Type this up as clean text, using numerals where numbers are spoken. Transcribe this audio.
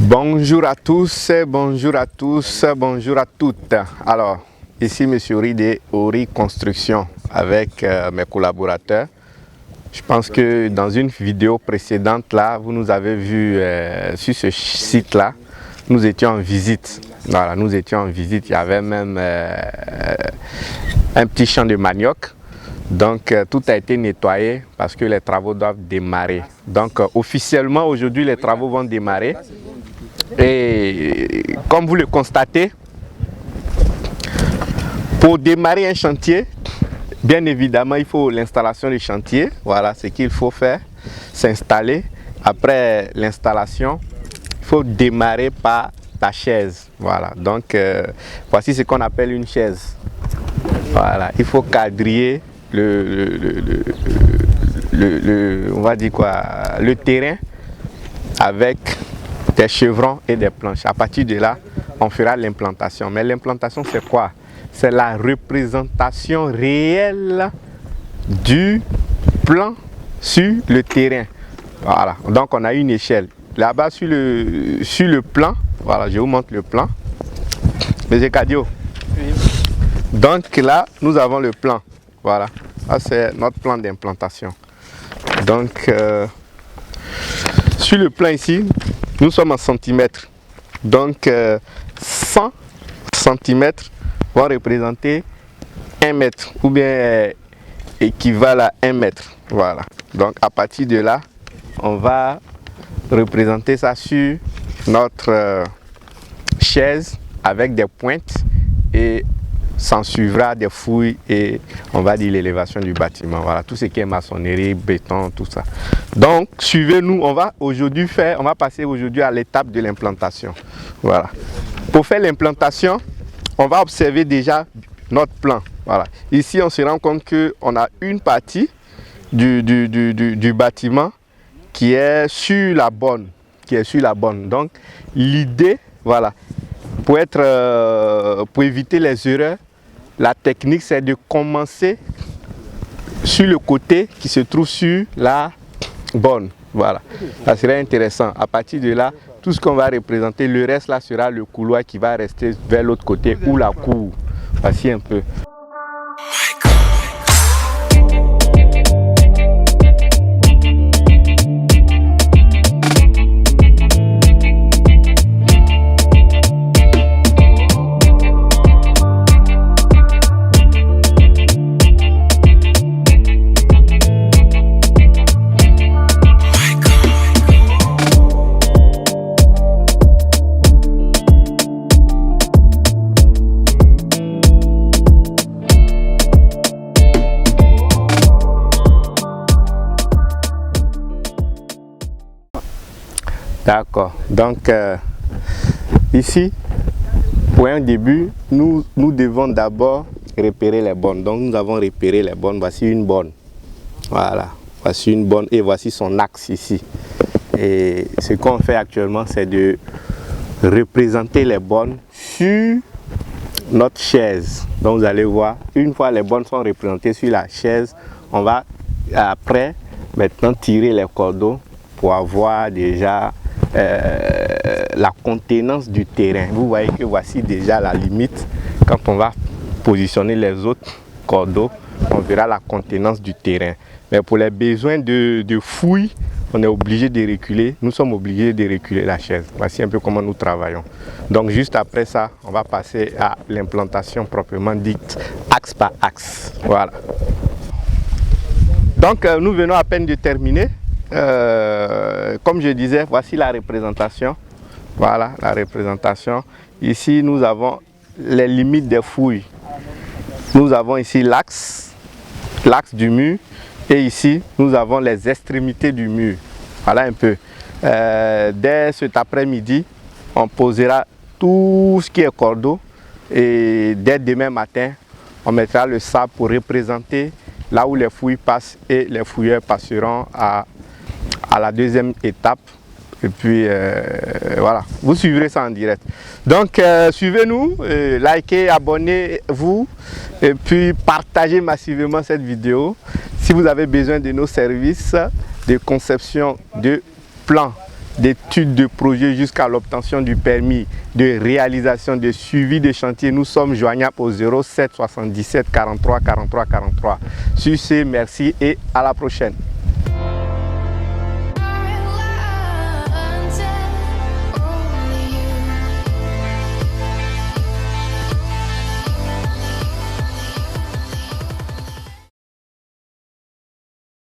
Bonjour à tous, bonjour à tous, bonjour à toutes. Alors, ici M. Ori de Ori Construction avec mes collaborateurs. Je pense que dans une vidéo précédente, là, vous nous avez vu sur ce site-là, nous étions en visite. Voilà, nous étions en visite. Il y avait même un petit champ de manioc. Donc, tout a été nettoyé parce que les travaux doivent démarrer. Donc, officiellement, aujourd'hui, les travaux vont démarrer. Et comme vous le constatez, pour démarrer un chantier, bien évidemment, il faut l'installation du chantier. Voilà ce qu'il faut faire, s'installer. Après l'installation, il faut démarrer par la chaise. Voilà, donc voici ce qu'on appelle une chaise. Voilà, il faut quadriller on va dire quoi, le terrain avec des chevrons et des planches. À partir de là, on fera l'implantation. Mais l'implantation, c'est quoi? C'est la représentation réelle du plan sur le terrain. Voilà, donc on a une échelle. Là-bas sur le plan, voilà, je vous montre le plan. Monsieur Kadio. Oui. Donc là, nous avons le plan. Voilà, ça c'est notre plan d'implantation. Donc, sur le plan ici, nous sommes en centimètres. Donc, 100 centimètres vont représenter 1 mètre ou bien équivalent à 1 mètre. Voilà. Donc, à partir de là, on va représenter ça sur notre chaise avec des pointes et s'en suivra des fouilles et on va dire l'élévation du bâtiment. Voilà, tout ce qui est maçonnerie, béton, tout ça. Donc, suivez-nous, on va passer aujourd'hui à l'étape de l'implantation. Voilà. Pour faire l'implantation, on va observer déjà notre plan. Voilà. Ici, on se rend compte qu'on a une partie du bâtiment qui est sur la borne. Donc, l'idée, voilà, pour éviter les erreurs, la technique, c'est de commencer sur le côté qui se trouve sur la borne. Voilà, ça serait intéressant. À partir de là, tout ce qu'on va représenter, le reste là sera le couloir qui va rester vers l'autre côté ou la cour. Voici un peu. D'accord, donc ici, pour un début, nous devons d'abord repérer les bornes. Donc nous avons repéré les bornes, voici une borne. Voilà, voici une borne et voici son axe ici. Et ce qu'on fait actuellement, c'est de représenter les bornes sur notre chaise. Donc vous allez voir, une fois les bornes sont représentées sur la chaise, on va après maintenant tirer les cordeaux pour avoir déjà la contenance du terrain. Vous voyez que voici déjà la limite. Quand on va positionner les autres cordeaux, on verra la contenance du terrain. Mais pour les besoins de fouilles, on est obligé de reculer. Nous sommes obligés de reculer la chaise. Voici un peu comment nous travaillons. Donc juste après ça, on va passer à l'implantation proprement dite, axe par axe. Voilà. Donc nous venons à peine de terminer. Comme je disais, voici la représentation. Voilà la représentation. Ici, nous avons les limites des fouilles. Nous avons ici l'axe du mur. Et ici, nous avons les extrémités du mur. Voilà un peu. Dès cet après-midi, on posera tout ce qui est cordeau. Et dès demain matin, on mettra le sable pour représenter là où les fouilles passent. Et les fouilleurs passeront à la deuxième étape et puis voilà, vous suivrez ça en direct. Donc suivez-nous, likez, abonnez-vous et puis partagez massivement cette vidéo. Si vous avez besoin de nos services, de conception de plans, d'études de projet jusqu'à l'obtention du permis, de réalisation, de suivi de chantier, nous sommes joignables au 07 77 43 43 43. Sur ce, merci et à la prochaine.